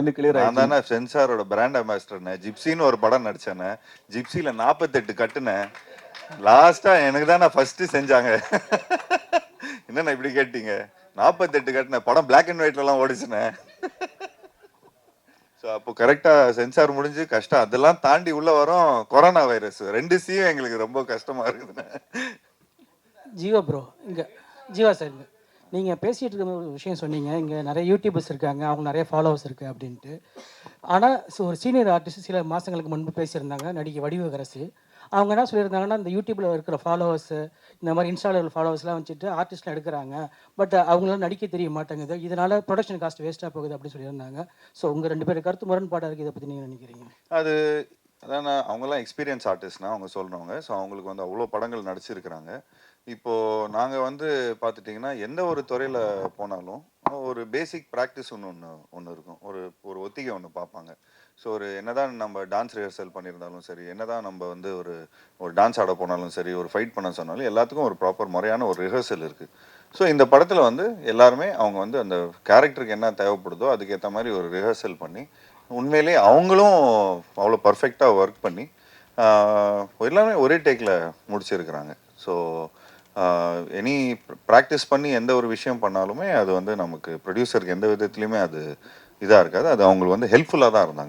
வந்து கிளியர் நான் ஆயிடுச்சு. தானே சென்சாரோட பிராண்ட் அம்பாசிடர்னே. ஜிப்சின்னு ஒரு படம் நடிச்சேனே. ஜிப்சியில் 48 கட்டுனேன். லாஸ்டா எனக்கு தான் ஃபர்ஸ்ட் செஞ்சாங்க. என்னண்ணா இப்படி கேட்டீங்க? 48 கட்டின படம் பிளாக் அண்ட் ஒயிட்லாம் ஓடிச்சுனே. ஸோ அப்போ கரெக்டாக சென்சார் முடிஞ்சு கஷ்டம் அதெல்லாம் தாண்டி உள்ள வரோம். கொரோனா வைரஸ் 2 சியும் எங்களுக்கு ரொம்ப கஷ்டமா இருக்குதுண்ணே. ஜீவா ப்ரோ இங்கே ஜீவா சார் இங்கே நீங்கள் பேசிகிட்டு இருக்க ஒரு விஷயம் சொன்னீங்க, இங்கே நிறைய யூடியூபர்ஸ் இருக்காங்க, அவங்க நிறைய ஃபாலோவர்ஸ் இருக்குது அப்படின்ட்டு. ஆனால் ஒரு சீனியர் ஆர்டிஸ்ட் சில மாதங்களுக்கு முன்பு பேசியிருந்தாங்க, நடிகை வடிவகரசி. அவங்க என்ன சொல்லியிருந்தாங்கன்னா, இந்த யூடியூப்பில் இருக்கிற ஃபாலோவர்ஸு, இந்த மாதிரி இன்ஸ்டாவில் ஃபாலோவர்ஸ்லாம் வச்சுட்டு ஆர்டிஸ்ட்லாம் எடுக்கிறாங்க, பட் அவங்களால நடிக்க தெரிய மாட்டேங்குது, இதனால் ப்ரொடக்ஷன் காஸ்ட் வேஸ்ட்டாக போகுது அப்படின்னு சொல்லியிருந்தாங்க. ஸோ உங்கள் 2 பேர் கருத்து முரண்பாடாக இருக்குது, இதை பற்றி நீங்கள் நினைக்கிறீங்க? அது அதான் அவங்கெல்லாம் எக்ஸ்பீரியன்ஸ் ஆர்டிஸ்ட்னா அவங்க சொல்கிறவங்க. ஸோ அவங்களுக்கு வந்து அவ்வளோ படங்கள் நடிச்சிருக்கிறாங்க. இப்போது நாங்கள் வந்து பார்த்துட்டிங்கன்னா எந்த ஒரு துறையில் போனாலும் ஒரு பேசிக் ப்ராக்டிஸ் ஒன்று இருக்கும். ஒரு ஒத்திகை ஒன்று பார்ப்பாங்க. ஸோ என்னதான் நம்ம டான்ஸ் ரிஹர்சல் பண்ணியிருந்தாலும் சரி, என்னதான் நம்ம வந்து ஒரு டான்ஸ் ஆட போனாலும் சரி, ஒரு ஃபைட் பண்ண சொன்னாலும் எல்லாத்துக்கும் ஒரு ப்ராப்பர் முறையான ஒரு ரிஹர்சல் இருக்குது. ஸோ இந்த படத்தில் வந்து எல்லாருமே அவங்க வந்து அந்த கேரக்டருக்கு என்ன தேவைப்படுதோ அதுக்கேற்ற மாதிரி ஒரு ரிஹர்சல் பண்ணி உண்மையிலேயே அவங்களும் அவ்வளோ பர்ஃபெக்டாக ஒர்க் பண்ணி எல்லாமே ஒரே டேக்கில் முடிச்சிருக்கிறாங்க. ஸோ எனி ப்ராக்டிஸ் பண்ணி எந்த ஒரு விஷயம் பண்ணாலுமே அது வந்து நமக்கு ப்ரொடியூசருக்கு எந்த விதத்துலையுமே அது இதாக இருக்காது. அது அவங்களுக்கு வந்து ஹெல்ப்ஃபுல்லாக தான் இருந்தாங்க.